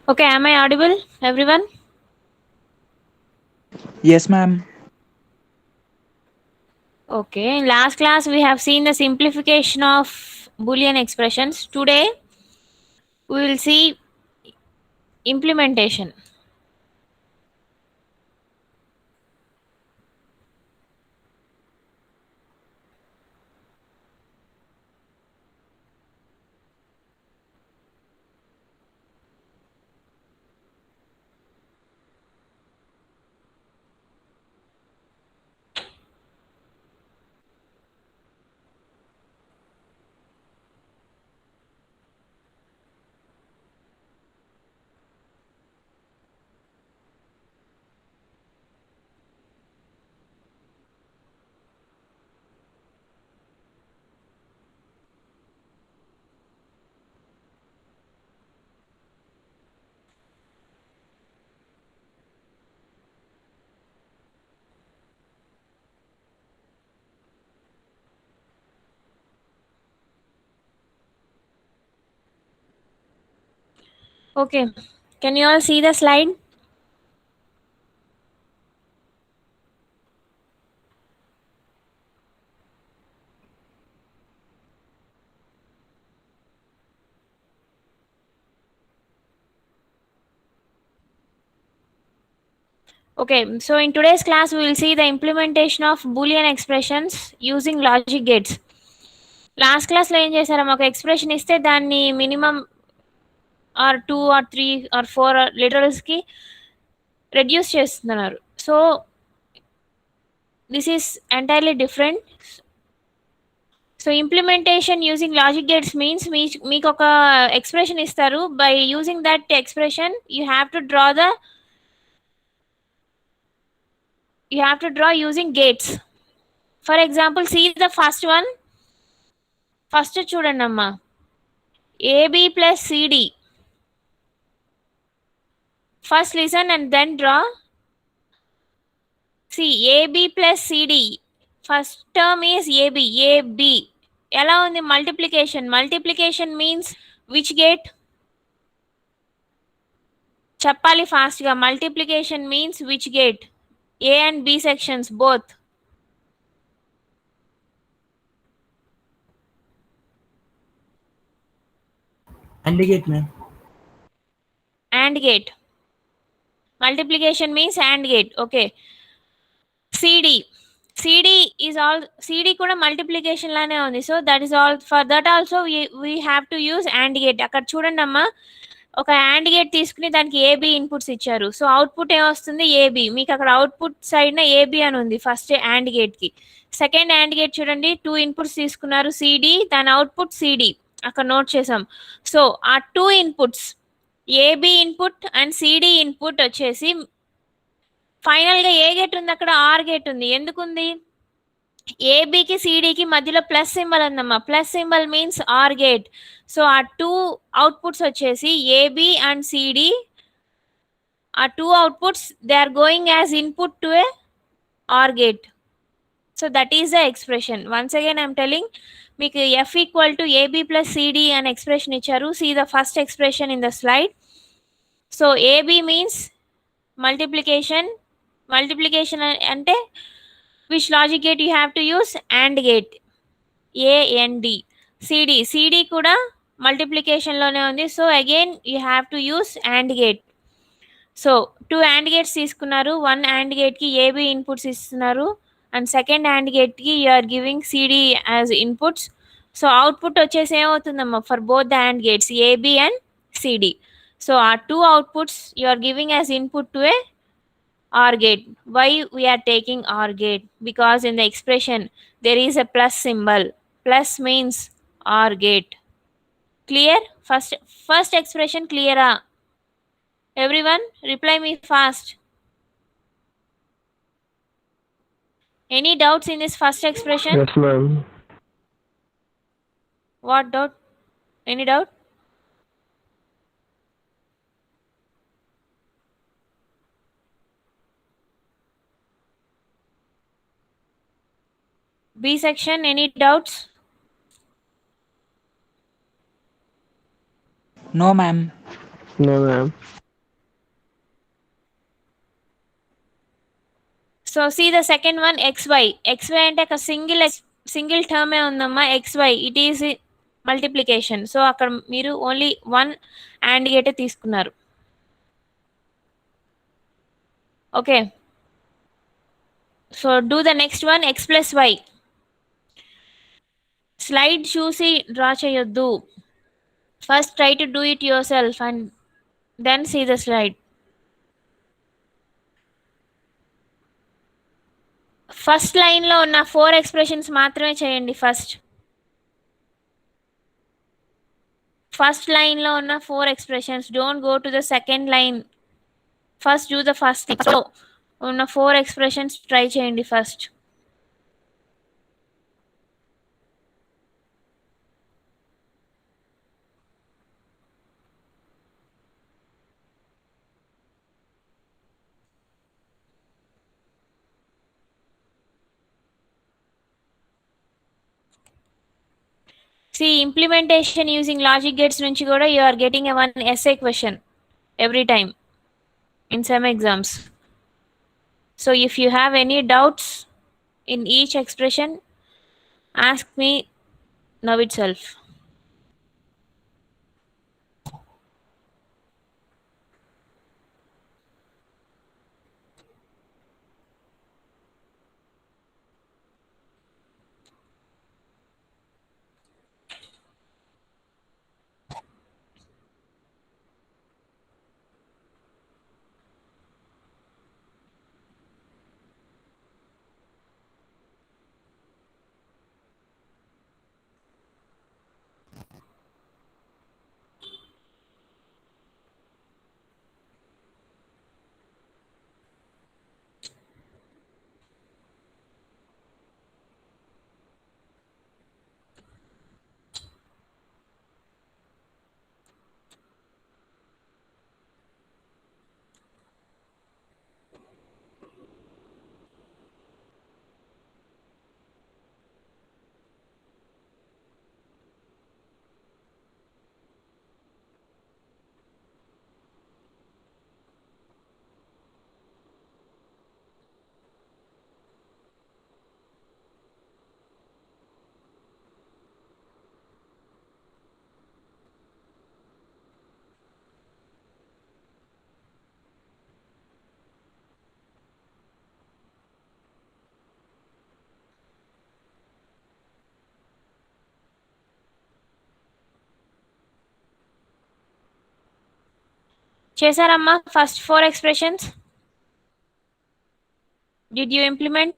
Okay, am I audible, everyone? Yes, ma'am. Okay, in last class we have seen the simplification of Boolean expressions. Today we will see implementation. Okay, can you all see the slide? Okay, so in today's class we will see the implementation of Boolean expressions using logic gates. Last క్లాస్లో ఏం చేశారమ్మా, ఒక expression ఇస్తే దాన్ని minimum or 2 or 3 or 4 లిటరల్స్కి reduce చేస్తున్నారు. So this is entirely different. So implementation using logic gates means మీకు ఒక ఎక్స్ప్రెషన్ ఇస్తారు. By using that expression you have to draw using gates. For example see the first one. First చూడండి అమ్మా, AB plus CD. First listen and then draw. See AB plus CD, first term is AB. AB ఎలా ఉంది? Multiplication. Multiplication means which gate? చెప్పాలి ఫాస్ట్గా. Multiplication means which gate? A and B sections both. AND gate, ma'am. AND gate. Multiplication means AND gate. Okay. CD. CD is all. CD కూడా multiplication లానే ఉంది. So that is all. For that also we have to use AND gate. అక్కడ చూడండి అమ్మా, ఒక AND gate తీసుకుని దానికి AB inputs ఇచ్చారు. సో అవుట్పుట్ ఏమొస్తుంది? ఏబి. మీకు అక్కడ అవుట్పుట్ సైడ్న ఏబి అని ఉంది ఫస్ట్ AND గేట్కి. సెకండ్ AND గేట్ చూడండి, 2 ఇన్పుట్స్ తీసుకున్నారు, సిడి, దాని అవుట్పుట్ సిడి. అక్కడ నోట్ చేసాం. సో ఆ 2 inputs AB input and CD input వచ్చేసి ఫైనల్ గా ఏ గేట్ ఉంది? అక్కడ ఆర్ గేట్ ఉంది. ఎందుకుంది? ఏబికి సిడికి మధ్యలో ప్లస్ సింబల్ ఉందమ్మా. Plus symbol means or gate. So ఆ 2 అవుట్పుట్స్ వచ్చేసి ఏబి అండ్ సిడి. ఆ 2 outputs they are going as input to a or gate. So that is the expression. Once again I'm telling, మీకు F equal to AB plus CD అనే expression ఇచ్చారు. See the first expression in the slide. So AB means multiplication. Multiplication అంటే which logic gate you have to use? And gate. AND. CD. CD కూడా మల్టిప్లికేషన్లోనే ఉంది. So again you have to use and gate. So 2 and gates తీసుకున్నారు. 1 and గేట్కి AB inputs ఇస్తున్నారు and second and గేట్కి you are giving CD as inputs. So output వచ్చేసి ఏమవుతుందమ్మా for both the and gates, AB and CD. So ఆ 2 outputs you are giving as input to a OR gate. Why we are taking OR gate? Because in the expression there is a plus symbol. Plus means OR gate. Clear? First expression clear? Everyone reply me fast. Any doubts in this first expression? Yes, ma'am. What doubt? Any doubt? B section, any doubts? No, ma'am. No, ma'am. So see the second one xy. xy అంటే ఒక single టర్మే ఉందమ్మా. xy it is multiplication. So అక్కడ మీరు only one and గేటే తీసుకున్నారు. Okay, so do the next one x plus Y. Slide చూసి draw చేయొద్దు. First try to do it yourself and then see the slide. First లైన్లో ఉన్న 4 expressions మాత్రమే చేయండి. ఫస్ట్ లైన్లో ఉన్న 4 expressions. Don't go to the second line. First do the first ఉన్న 4 expressions try చేయండి first. See, implementation using logic gates nunchi kuda you are getting a one essay question every time in some exams. So if you have any doubts in each expression, ask me now itself. చేశారమ్మా first 4 expressions? Did you implement?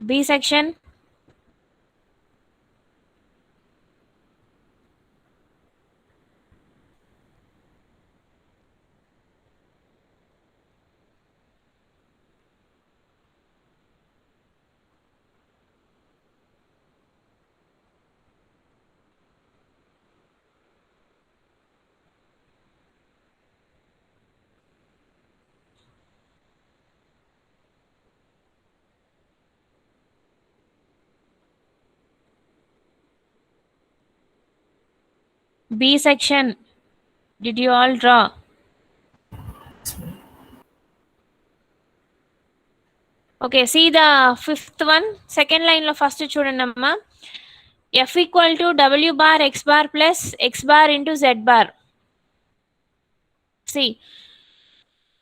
B section. B section. Did you all draw? Okay, see the fifth one. Second line lo first chudandamma. F equal to W bar X bar plus X bar into Z bar. See,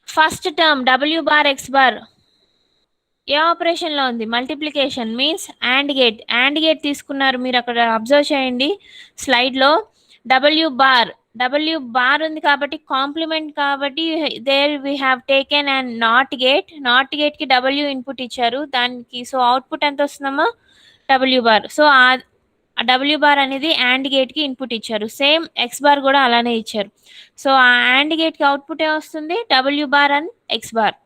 first term W bar X bar ఏ ఆపరేషన్లో ఉంది? Multiplication means and gate. And gate తీసుకున్నారు మీరు, అక్కడ observe చేయండి స్లైడ్లో. W bar ఉంది కాబట్టి complement కాబట్టి there we have taken and not gate. Not గేట్కి డబ్ల్యూ ఇన్పుట్ ఇచ్చారు దానికి. సో అవుట్పుట్ ఎంత వస్తుందమ్మా? W bar. సో ఆ డబ్ల్యూ బార్ అనేది అండ్ గేట్కి ఇన్పుట్ ఇచ్చారు. సేమ్ ఎక్స్ బార్ కూడా అలానే ఇచ్చారు. సో ఆ అండ్ గేట్కి అవుట్పుట్ ఏమొస్తుంది? W bar and X bar.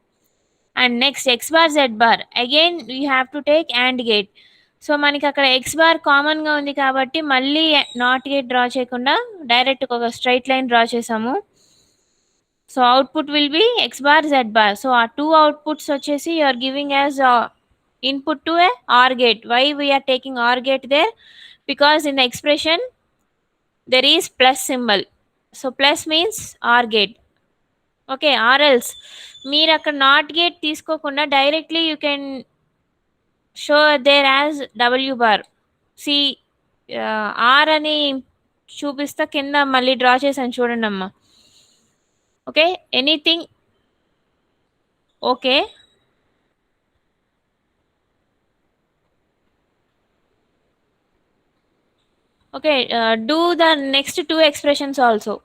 And next X bar Z bar again we have to take and gate. So మనకి అక్కడ ఎక్స్ బార్ కామన్గా ఉంది కాబట్టి మళ్ళీ నాట్ గేట్ డ్రా చేయకుండా డైరెక్ట్ ఒక స్ట్రైట్ లైన్ డ్రా చేసాము. So output will be x bar z bar. So our two outputs వచ్చేసి you are giving as input to a OR gate. Why we are taking OR gate there? Because in the expression there is plus symbol. So plus means OR gate. Okay, or else మీరు అక్కడ not gate తీసుకోకుండా directly you can show there as W bar. C R అని చూపిస్తా కింద మళ్ళీ draw చేశాను చూడండి అమ్మా. Okay, anything okay. Okay, do the next two expressions also.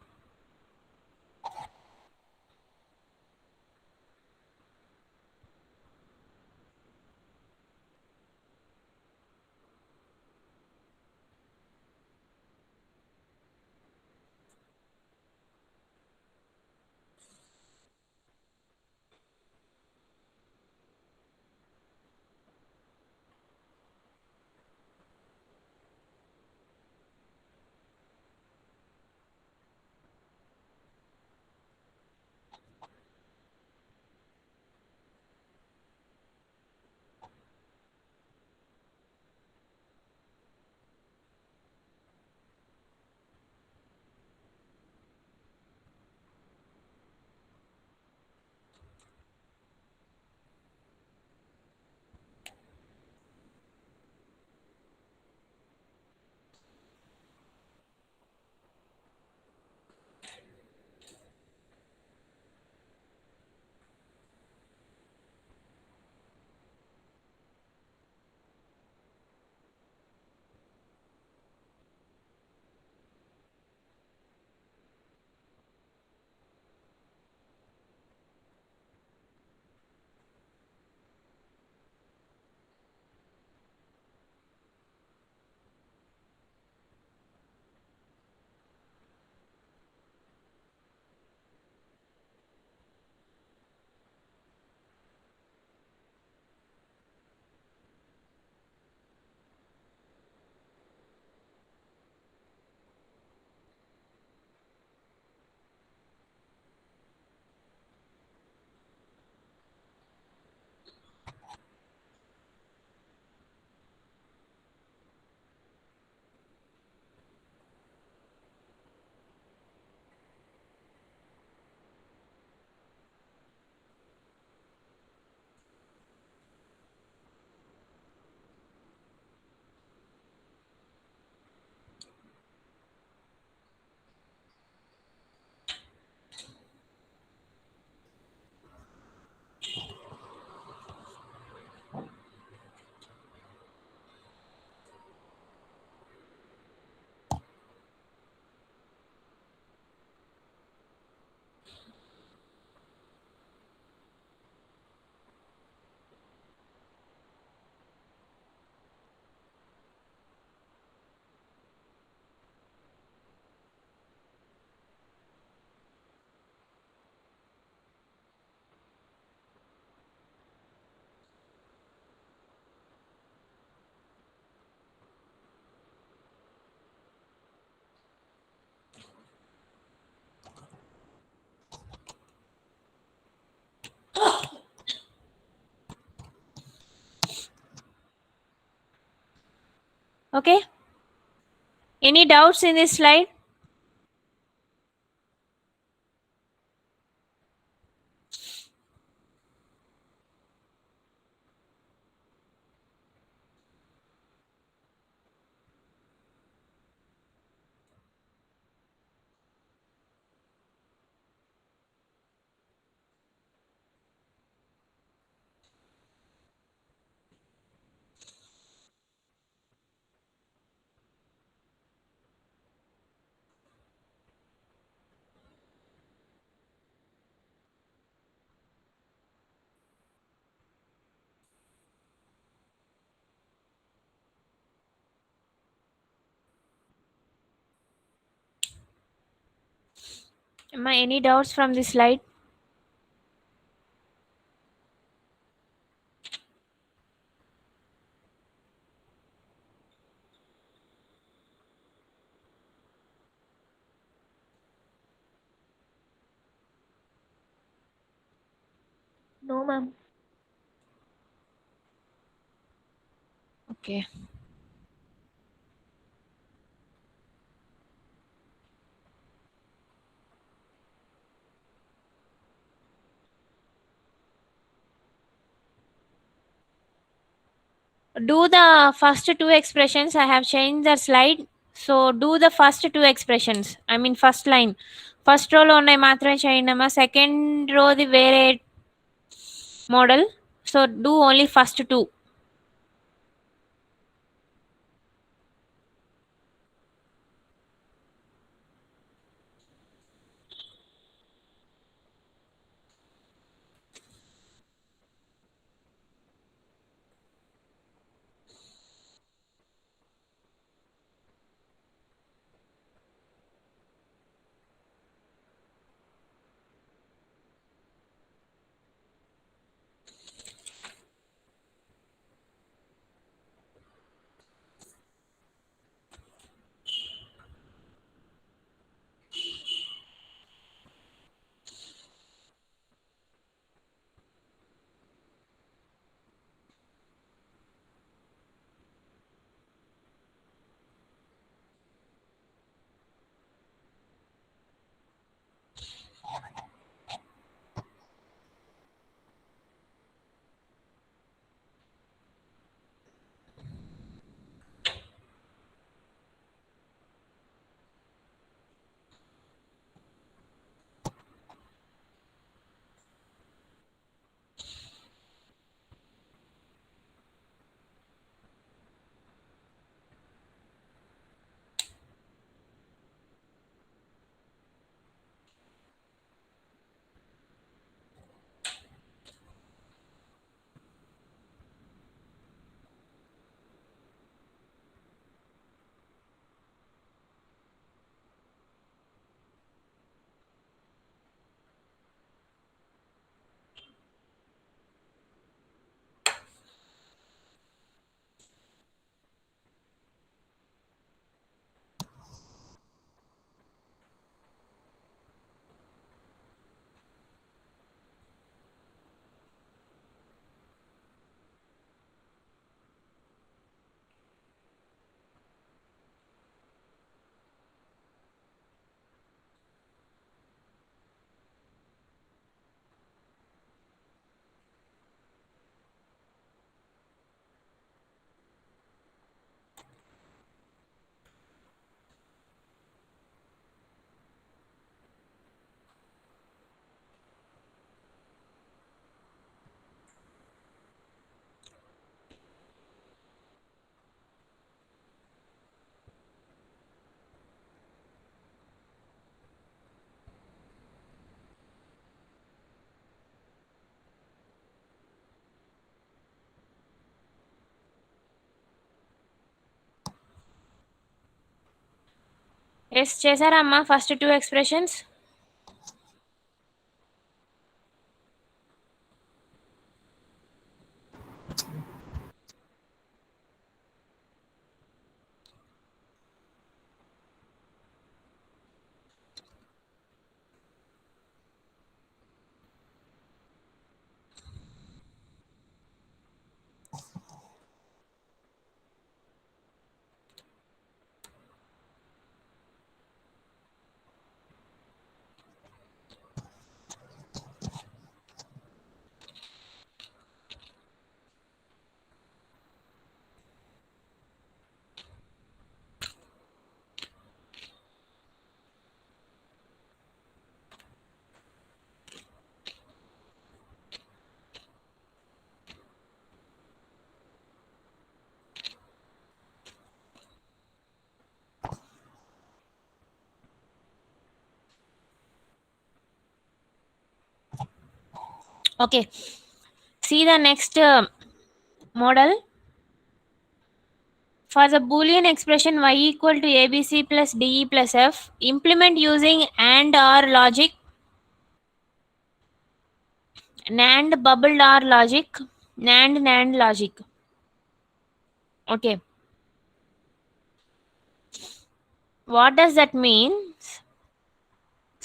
Okay, any doubts in this slide? అమ్మా, any doubts from this slide? No, ma'am. Okay. Do the first two expressions. I have changed the slide. So do the first two expressions. I mean first line. First row లో ఉన్నాయి మాత్రమే చేయండి అమ్మా. Second రోది వేరే model. So do only first two. Yes చేశారా అమ్మా first two expressions? Okay. See the next model. For the Boolean expression y equal to abc plus de plus f, implement using and or logic, NAND bubbled or logic, NAND logic. Okay. What does that mean?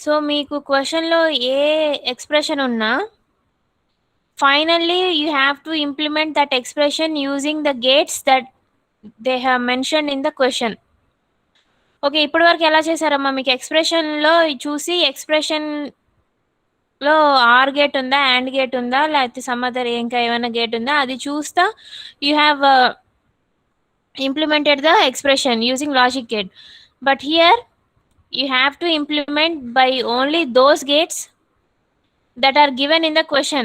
So మీకు క్వశ్చన్లో ఏ expression ఉన్నా finally you have to implement that expression using the gates that they have mentioned in the question. Okay. ఇప్పటి వరకు ఎలా చేశారమ్మా? మీకు ఎక్స్‌ప్రెషన్‌లో చూసి ఎక్స్‌ప్రెషన్‌లో or gate ఉందా? And gate ఉందా? లేకపోతే సమ్ అదర్ ఇంకా ఏమైనా గేట్ ఉందా? అది చూస్తా you have implemented the expression using logic gate. But here you have to implement by only those gates that are given in the question,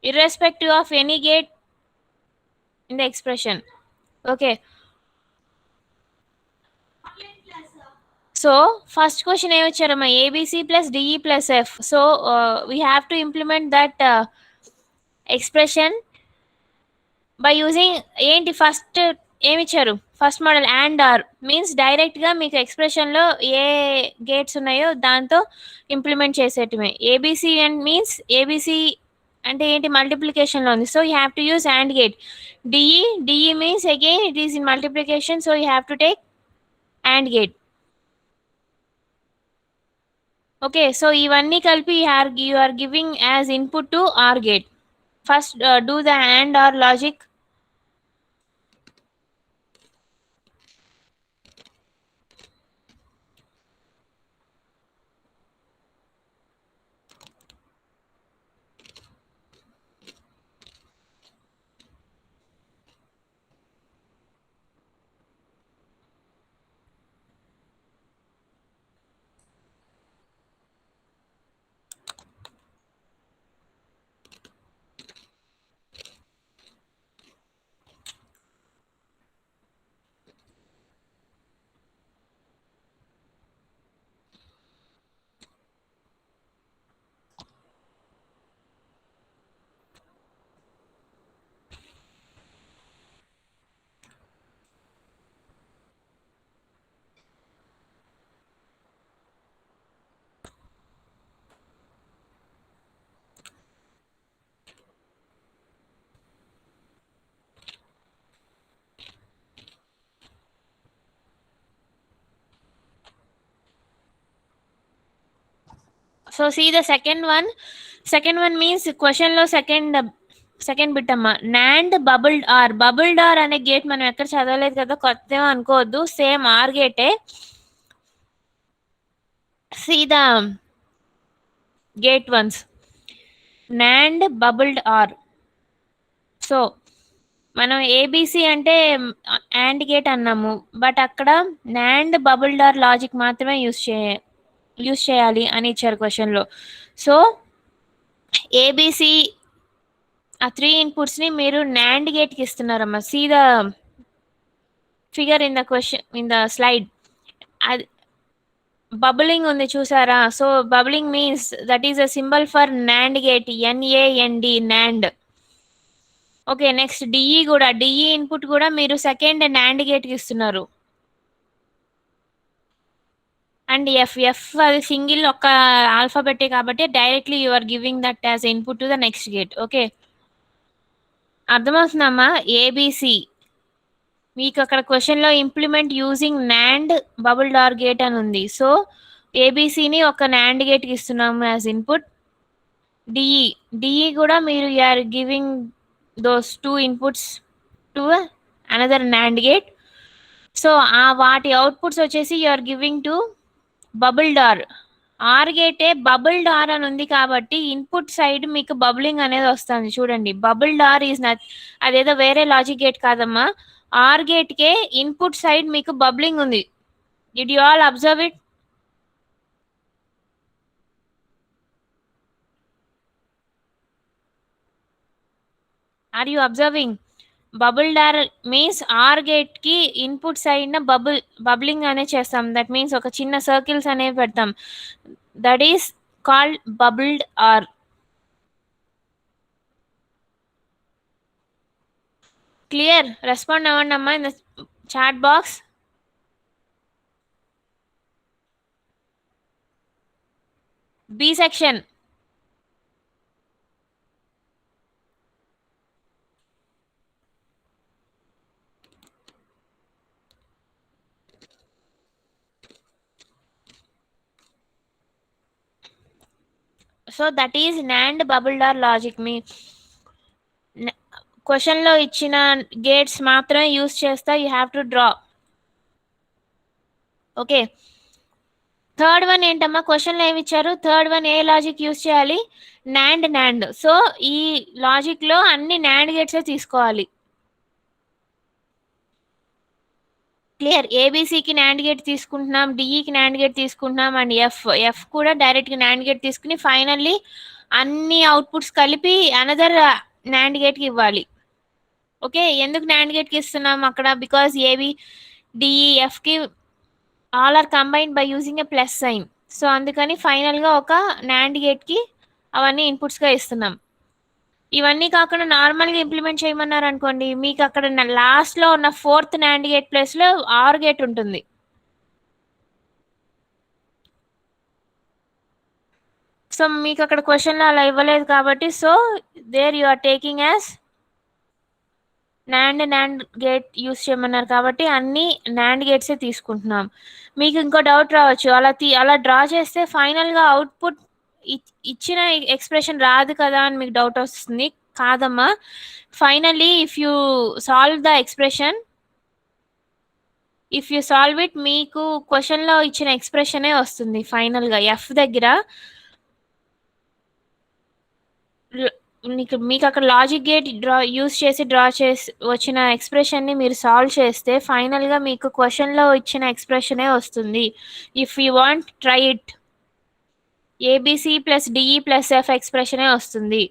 irrespective of any gate in the expression. Okay. So first question ఏమి ఇచ్చారమ్మా? ABC plus DE plus F. So we have to implement that expression by using ఏంటి first ఏమి ఇచ్చారు? First model and or means డైరెక్ట్గా మీకు ఎక్స్ప్రెషన్లో ఏ gates ఉన్నాయో దాంతో ఇంప్లిమెంట్ చేసేటమే. ఏబిసి అండ్ మీన్స్ ఏబిసి అంటే ఏంటి? మల్టిప్లికేషన్లో ఉంది. So you have to use and gate. DE means again it is in multiplication. So you have to take and gate. Okay. So ఇవన్నీ కలిపి you are giving as input to OR gate. First do the AND OR logic. So see the second one. Second one means question లో second bit అమ్మా. Nand bubbled or. Bubbled or అనే gate మనం ఎక్కడ చదవలేదు కదా, కొత్త అనుకోవద్దు, same or గేటే. See the gate once. Nand bubbled or. So మనం ఏబిసి అంటే యాండ్ గేట్ అన్నాము, బట్ అక్కడ నాండ్ బబుల్డ్ ఆర్ లాజిక్ మాత్రమే యూస్ చేయాలి అని ఇచ్చారు క్వశ్చన్లో. సో ఏబిసి ఆ 3 ఇన్పుట్స్ని మీరు నాండ్ గేట్కి ఇస్తున్నారమ్మా. See the figure in the question in the slide. అది బబులింగ్ ఉంది చూసారా? So bubbling means that is a symbol for nand gate. NAND nand. Okay. Next DE కూడా. డిఈ ఇన్పుట్ కూడా మీరు సెకండ్ నాండ్ గేట్కి ఇస్తున్నారు. అండ్ ఎఫ్ అది single ఒక ఆల్ఫాబెటే కాబట్టి directly you are giving that as input to the next gate. Okay. అర్థమవుతుందమ్మా? ABC మీకు అక్కడ క్వశ్చన్లో implement using nand bubbled or gate అని ఉంది. సో ఏబిసిని ఒక నాండ్ గేట్కి ఇస్తున్నాము యాజ్ ఇన్పుట్. డిఈ కూడా మీరు are giving those 2 inputs to another nand gate. So వాటి అవుట్పుట్స్ వచ్చేసి you are giving to bubbled or. Or గేటే బబుల్ డార్ అని ఉంది కాబట్టి ఇన్పుట్ సైడ్ మీకు బబులింగ్ అనేది వస్తుంది. చూడండి, బబుల్ డార్ ఈజ్ నట్, అదేదో వేరే లాజిక్ గేట్ కాదమ్మా. ఆర్ గేట్కే ఇన్పుట్ సైడ్ మీకు బబ్లింగ్ ఉంది. Did you all observe it? Are you observing? Bubbled or means or gate కి ఇన్పుట్ సైడ్ బబ్లింగ్ అనే చేస్తాం. దట్ మీన్స్ ఒక చిన్న సర్కిల్స్ అనేవి పెడతాం. That is called bubbled or. Clear? Respond అవ్వండి అమ్మా in the chat box. B section. So that is NAND bubbled or logic. మీ క్వశ్చన్లో ఇచ్చిన గేట్స్ మాత్రమే యూస్ చేస్తా, you have to draw. Okay, third one ఏంటమ్మా? క్వశ్చన్లో ఏమి ఇచ్చారు? థర్డ్ వన్ ఏ లాజిక్ యూస్ చేయాలి? NAND. సో ఈ లాజిక్లో అన్ని NAND గేట్సే తీసుకోవాలి. క్లియర్? ఏబీసీకి NAND గేట్ తీసుకుంటున్నాం, డిఈకి NAND గేట్ తీసుకుంటున్నాం, అండ్ ఎఫ్ కూడా డైరెక్ట్గా NAND గేట్ తీసుకుని ఫైనల్లీ అన్ని అవుట్పుట్స్ కలిపి అనదర్ NAND గేట్కి ఇవ్వాలి. ఓకే, ఎందుకు NAND గేట్కి ఇస్తున్నాం అక్కడ? బికాస్ ఏబి డిఈ ఎఫ్కి all are combined by using a plus sign. So అందుకని ఫైనల్గా ఒక NAND గేట్కి అవన్నీ ఇన్పుట్స్గా ఇస్తున్నాం. ఇవన్నీ కాకుండా నార్మల్గా ఇంప్లిమెంట్ చేయమన్నారు అనుకోండి, మీకు అక్కడ లాస్ట్లో ఉన్న ఫోర్త్ NAND గేట్ ప్లేస్లో ఆర్ గేట్ ఉంటుంది. సో మీకు అక్కడ క్వశ్చన్లో అలా ఇవ్వలేదు కాబట్టి, so there you are taking as NAND gate use చేయమన్నారు కాబట్టి అన్ని NAND గేట్సే తీసుకుంటున్నాం. మీకు ఇంకో డౌట్ రావచ్చు, అలా డ్రా చేస్తే ఫైనల్గా అవుట్పుట్ ఇచ్చిన ఎక్స్ప్రెషన్ రాదు కదా అని మీకు డౌట్ వస్తుంది. కాదమ్మా, finally if you solve the expression, if you solve it, మీకు క్వశ్చన్లో ఇచ్చిన ఎక్స్ప్రెషనే వస్తుంది ఫైనల్గా. ఎఫ్ దగ్గర మీకు అక్కడ లాజిక్ గేట్ యూస్ చేసి డ్రా చేసి వచ్చిన ఎక్స్ప్రెషన్ని మీరు సాల్వ్ చేస్తే ఫైనల్గా మీకు క్వశ్చన్లో ఇచ్చిన ఎక్స్ప్రెషనే వస్తుంది. If you want try it, ABC plus DE plus F ఎక్స్ప్రెషనే వస్తుంది.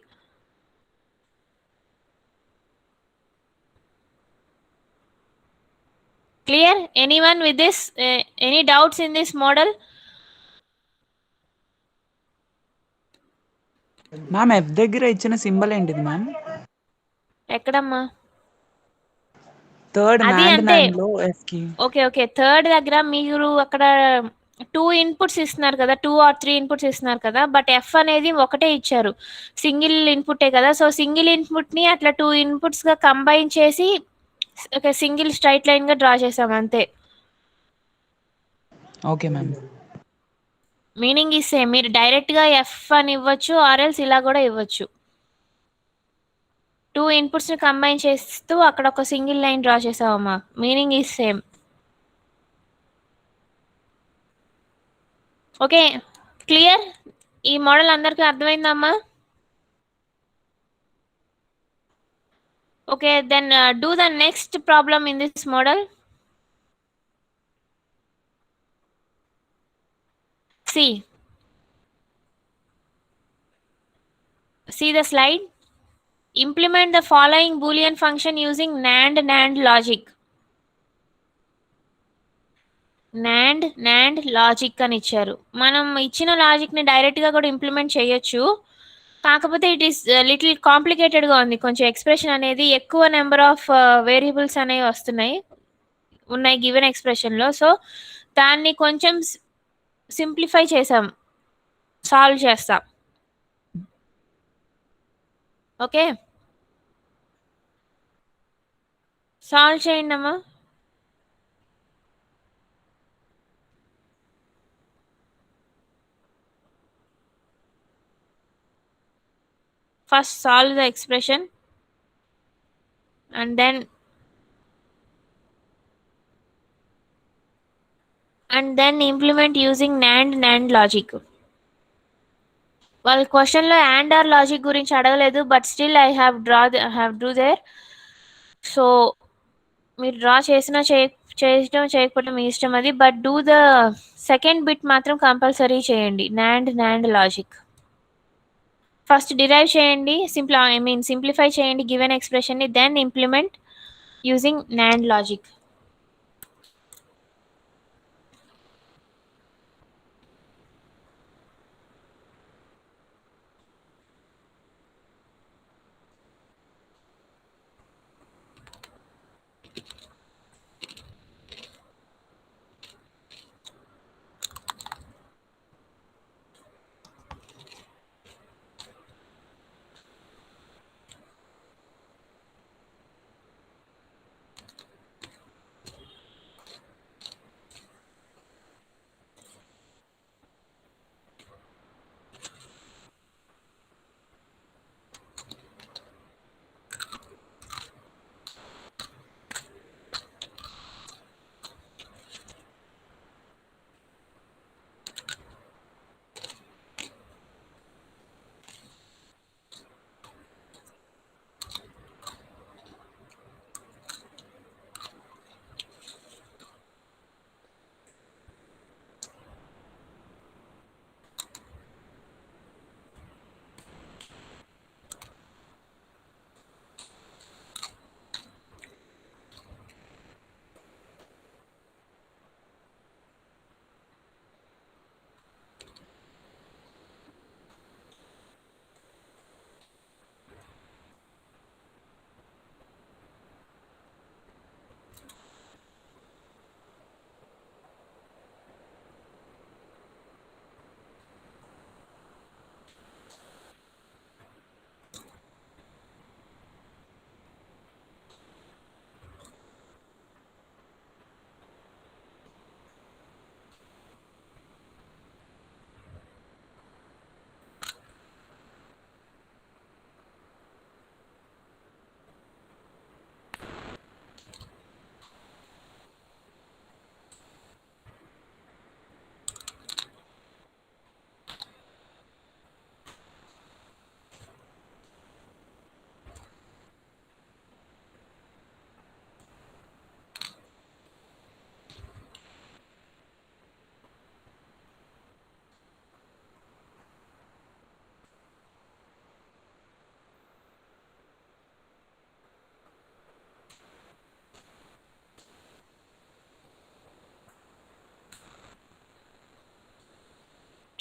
Clear? Anyone with this? Any doubts in this model? Ma'am F దగ్గర ఇచ్చిన సింబల్ ఏంటిది మ్యామ్? ఎక్కడమ్మా? థర్డ్ అది NAND అంతే. లో ఎఫ్ కి. ఓకే, థర్డ్ దగ్గర మీరు అక్కడ 2 ఇన్పుట్స్ ఇస్తున్నారు కదా, 2 or 3 ఇన్పుట్స్ ఇస్తున్నారు కదా, బట్ ఎఫ్ అనేది ఒకటే ఇచ్చారు, సింగిల్ ఇన్పుటే కదా. సో సింగిల్ ఇన్పుట్ని అట్లా 2 ఇన్పుట్స్గా కంబైన్ చేసి ఒక సింగిల్ స్ట్రైట్ లైన్గా డ్రా చేసాం అంతే. Okay ma'am. మీనింగ్ ఇస్తే మీరు డైరెక్ట్గా ఎఫ్ అని ఇవ్వచ్చు, ఆర్ఎల్స్ ఇలా కూడా ఇవ్వచ్చు. 2 ఇన్పుట్స్ని కంబైన్ చేస్తూ అక్కడ ఒక సింగిల్ లైన్ డ్రా చేసావమ్మా. Meaning is same. Okay, clear? ఈ మోడల్ అందరికీ అర్థమైందమ్మా? Okay, then do the next problem in this model. See the slide. Implement the following Boolean function using NAND logic. NAND logic అని ఇచ్చారు. మనం ఇచ్చిన లాజిక్ని డైరెక్ట్గా కూడా ఇంప్లిమెంట్ చేయొచ్చు, కాకపోతే ఇట్ ఈస్ లిటిల్ కాంప్లికేటెడ్గా ఉంది. కొంచెం ఎక్స్ప్రెషన్ అనేది ఎక్కువ నెంబర్ ఆఫ్ వేరియబుల్స్ అనేవి ఉన్నాయి గివెన్ ఎక్స్ప్రెషన్లో. సో దాన్ని కొంచెం సింప్లిఫై చేసాం, సాల్వ్ చేస్తాం. ఓకే, సాల్వ్ చేయండి అమ్మా. First solve the expression and then implement using NAND logic. వాళ్ళ క్వశ్చన్లో అండ్ ఆర్ లాజిక్ గురించి అడగలేదు, but still I have drew there. So మీరు డ్రా చేయడం చేయకపోవడం మీ ఇష్టం అది, but do the second bit మాత్రం కంపల్సరీ చేయండి. NAND లాజిక్ ఫస్ట్ డిరైవ్ చేయండి, సింప్లిఫై చేయండి గివెన్ ఎక్స్ప్రెషన్ని, then implement using NAND logic.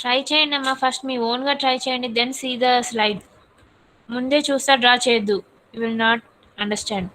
Try చేయండి అమ్మా, ఫస్ట్ మీ ఓన్గా ట్రై చేయండి, దెన్ సీ ద స్లైడ్. ముందే చూస్తా డ్రా చేయొద్దు, you will not understand.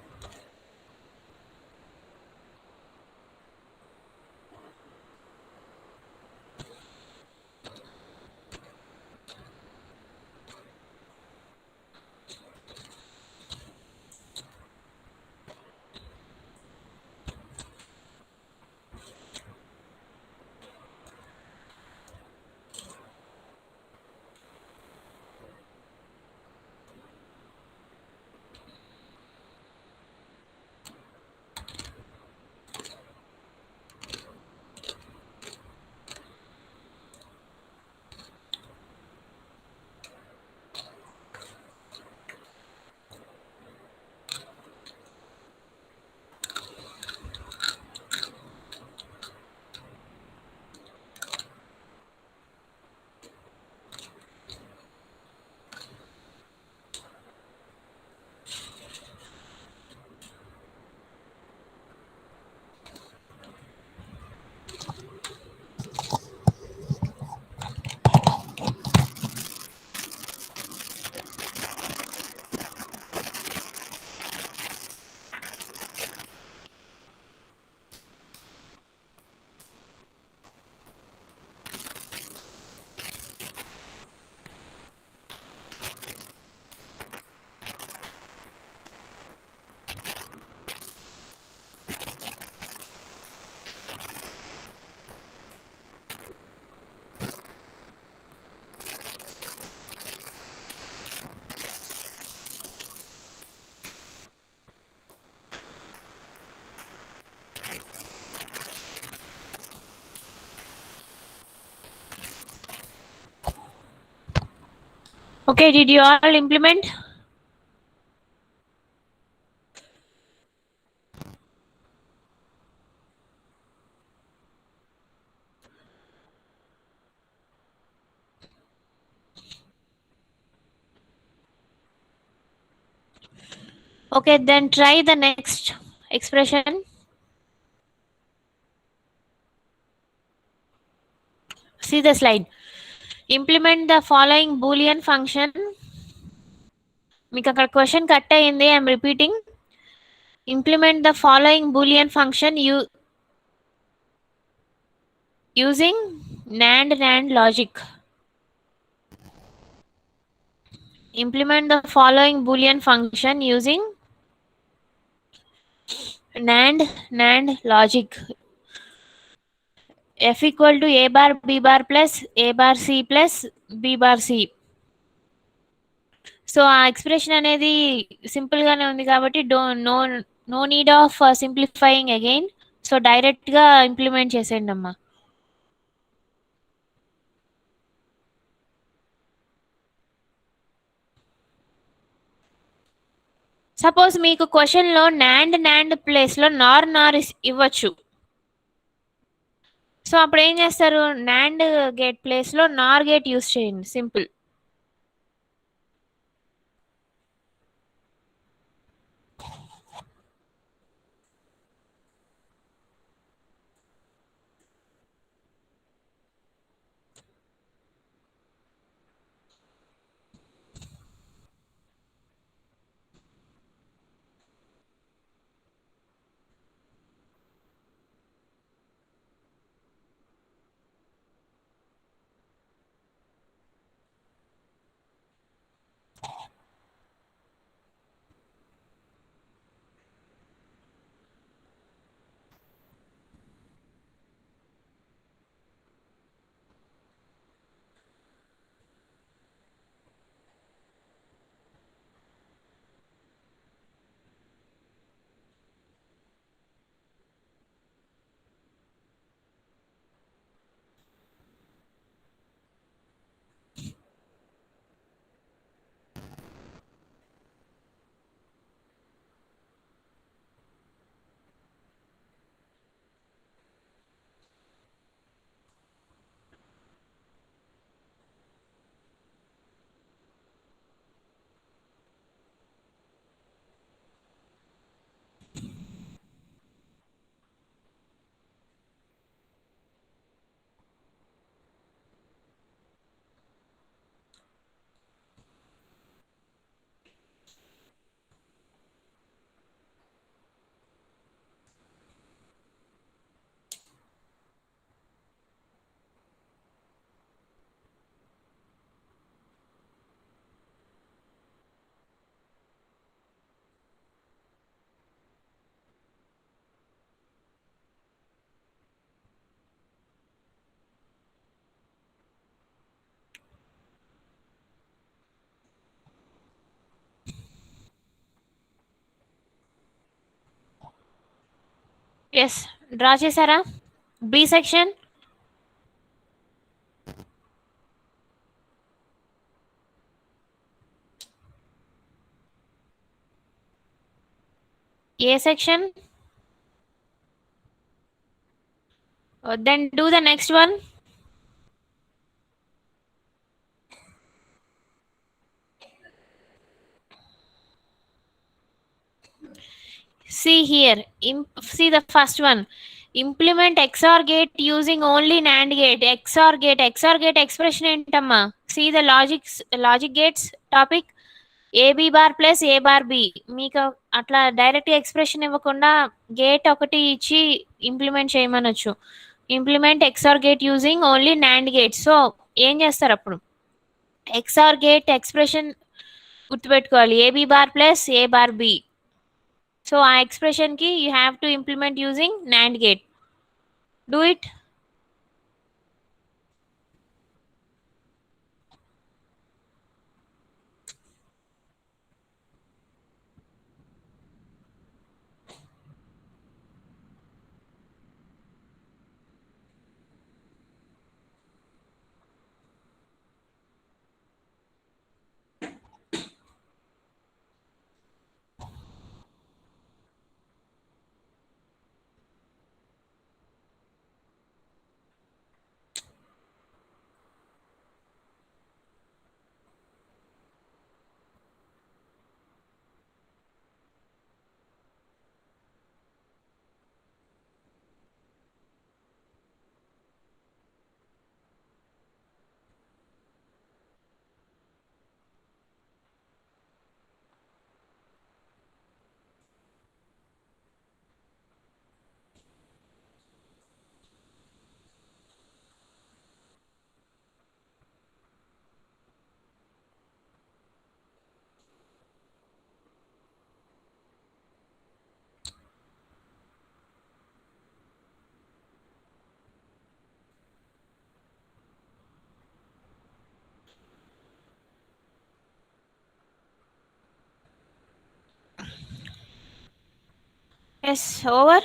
Okay, did you all implement? Okay, then try the next expression. See the slide. Implement the following Boolean function. మీకు అక్కడ question cut అయ్యింది, I'm repeating. Implement the following Boolean function using NAND logic. Implement the following Boolean function using NAND logic. F equal to A bar B bar plus A bar C plus B bar C. So ఆ expression అనేది simple గానే ఉంది కాబట్టి no need of simplifying again. So direct గా implement చేసేయండి అమ్మా. Suppose మీకు question లో నాండ్ ప్లేస్ లో నార్ ఇవ్వచ్చు. సో అప్పుడు ఏం చేస్తారు, నాండ్ గేట్ ప్లేస్ లో నార్ గేట్ యూస్ చేయండి, సింపుల్. ఎస్, డ్రా చేశారా? B section. A section? Then do the next one. See here. See the first one. Implement XOR gate using only NAND gate. XOR gate expression ఏంటమ్మా? See the logic gates topic. AB bar plus A bar B. మీకు అట్లా direct expression ఇవ్వకుండా gate ఒకటి ఇచ్చి implement చేయమనొచ్చు. Implement XOR gate using only NAND gate. So ఏం చేస్తారు అప్పుడు? XOR గేట్ ఎక్స్ప్రెషన్ గుర్తుపెట్టుకోవాలి. AB bar plus A bar B. So ఆ expression కి you have to implement using NAND gate. Do it. Yes, over.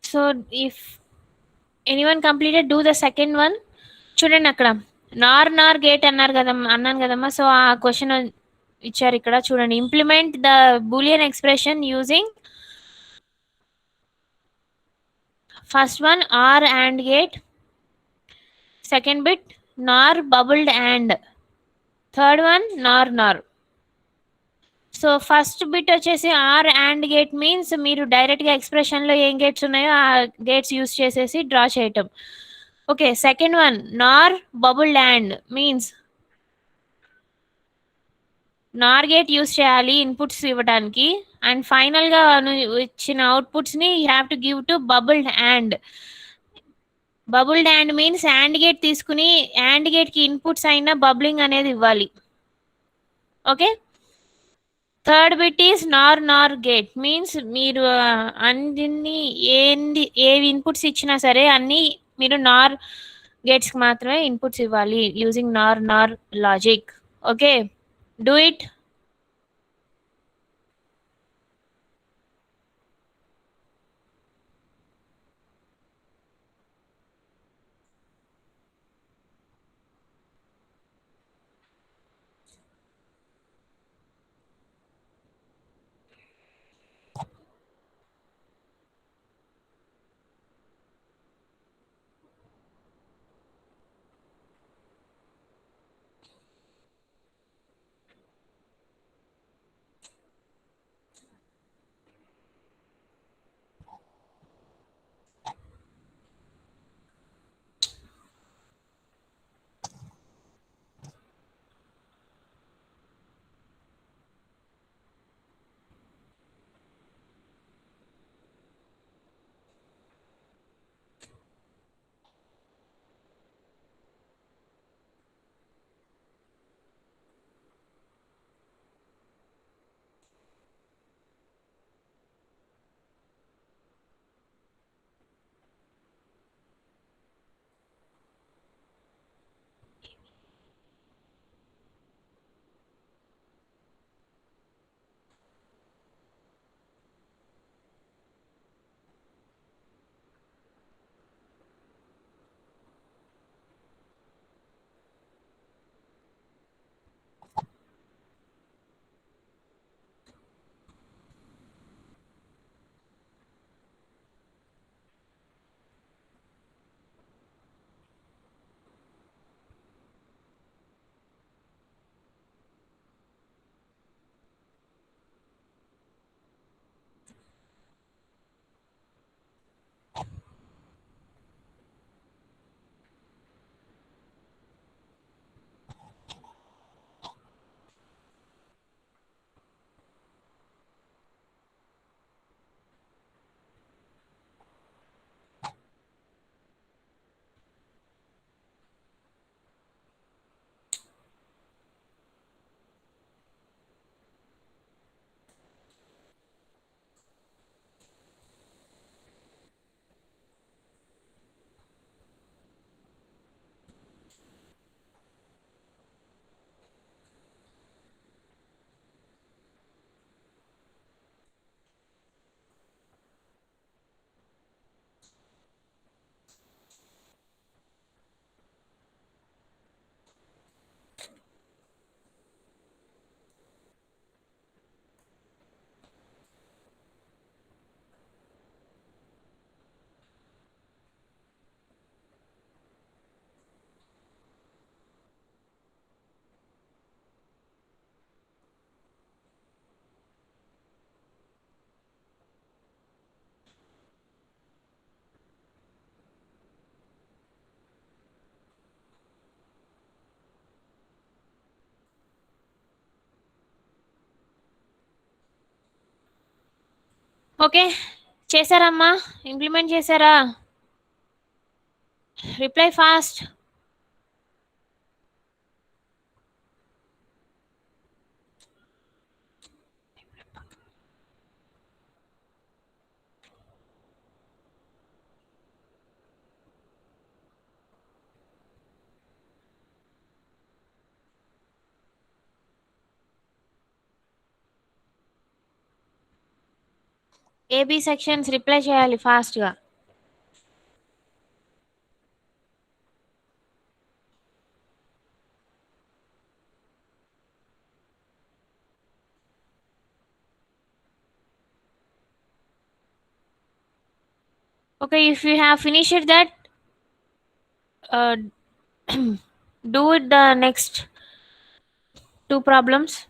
So if anyone completed, do the second one. చూడండి అక్కడ నార్ gate అన్నాను కదమ్మా. So ఆ question ఇచ్చారు ఇక్కడ చూడండి. Implement the Boolean expression using first one or and gate, second bit nor bubbled and, third one nor. So first bit వచ్చేసి or and gate means మీరు డైరెక్ట్గా ఎక్స్ప్రెషన్లో ఏం గేట్స్ ఉన్నాయో ఆ గేట్స్ యూస్ చేసేసి డ్రా చేయటం. Okay, second one nor bubbled and means nor gate use చేయాలి ఇన్పుట్స్ ఇవ్వడానికి. అండ్ ఫైనల్గా ఇచ్చిన అవుట్పుట్స్ని you have to give to bubbled and. Bubbled and means and gate తీసుకుని యాండ్ గేట్కి ఇన్పుట్స్ అయినా బబ్లింగ్ అనేది ఇవ్వాలి. Okay, third bit is Nar gate means మీరు అన్ని ఏవి ఇన్పుట్స్ ఇచ్చినా సరే అన్ని మీరు నార్ గేట్స్కి మాత్రమే ఇన్పుట్స్ ఇవ్వాలి using nor logic. Okay, do it. Okay, చేశారమ్మా? ఇంప్లిమెంట్ చేశారా? Reply fast. AB sections reply చేయాలి ఫాస్ట్గా. Okay, if you have finished that, do it the next two problems.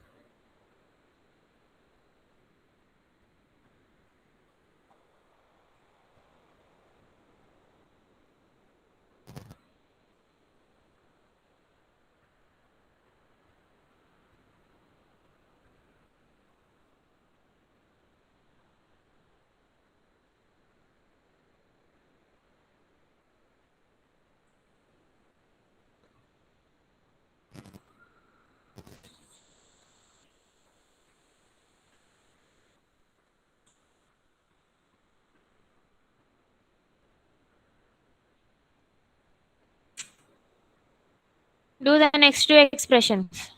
Do the next two expressions.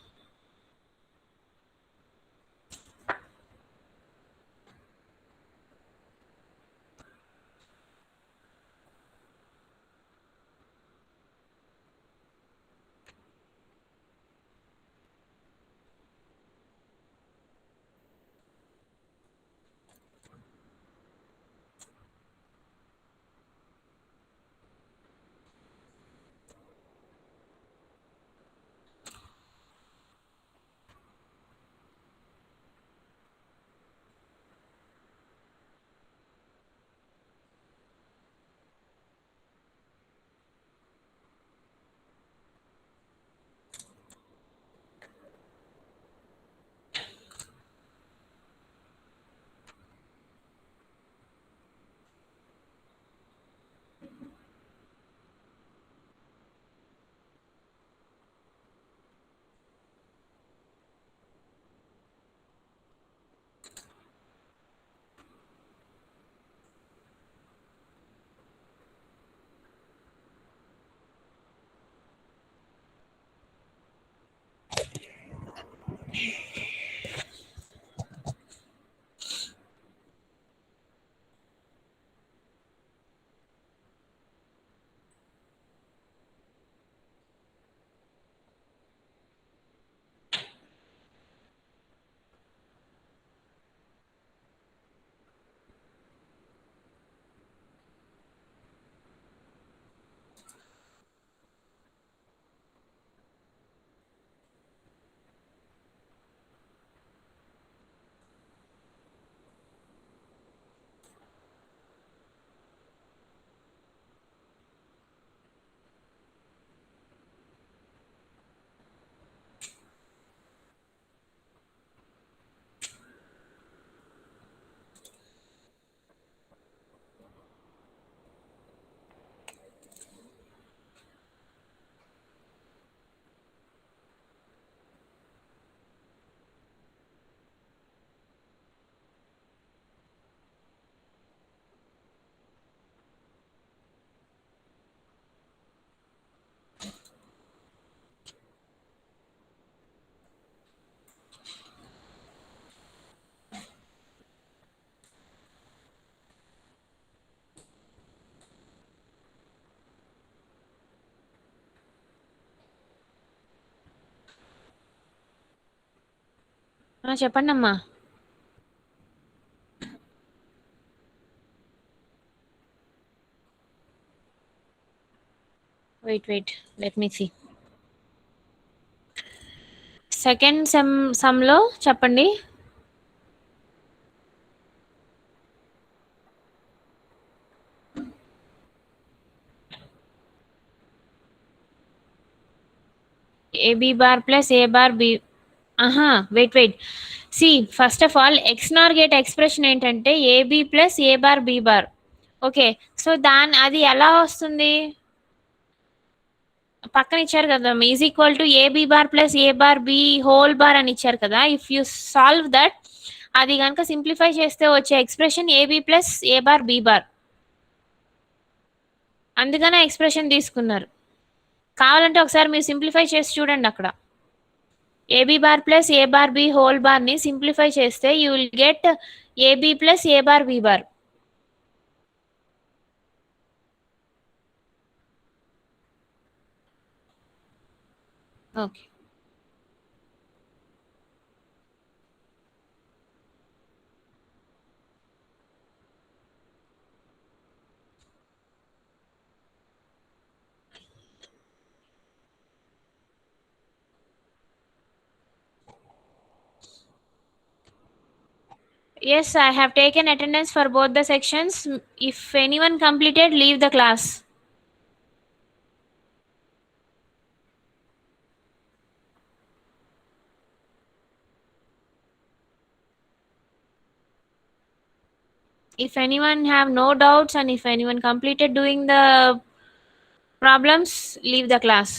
చెప్పండి అమ్మా. Wait, let me see. Second సమ్లో చెప్పండి. AB bar plus A bar B wait see first of all XNOR gate expression ఏంటంటే AB plus A bar B bar. Okay, so అది ఎలా వస్తుంది? పక్కన ఇచ్చారు కదా, is equal to AB bar plus A bar B whole bar అని ఇచ్చారు కదా. ఇఫ్ యూ సాల్వ్ దట్, అది కనుక సింప్లిఫై చేస్తే వచ్చే expression AB plus A bar B bar. అందుకనే ఎక్స్ప్రెషన్ తీసుకున్నారు. కావాలంటే ఒకసారి మీరు సింప్లిఫై చేసి చూడండి. అక్కడ AB bar plus A bar B whole bar ని సింప్లిఫై చేస్తే you will get AB plus A bar B bar. Okay, yes, I have taken attendance for both the sections. If anyone completed, leave the class. If anyone have no doubts and if anyone completed doing the problems, leave the class.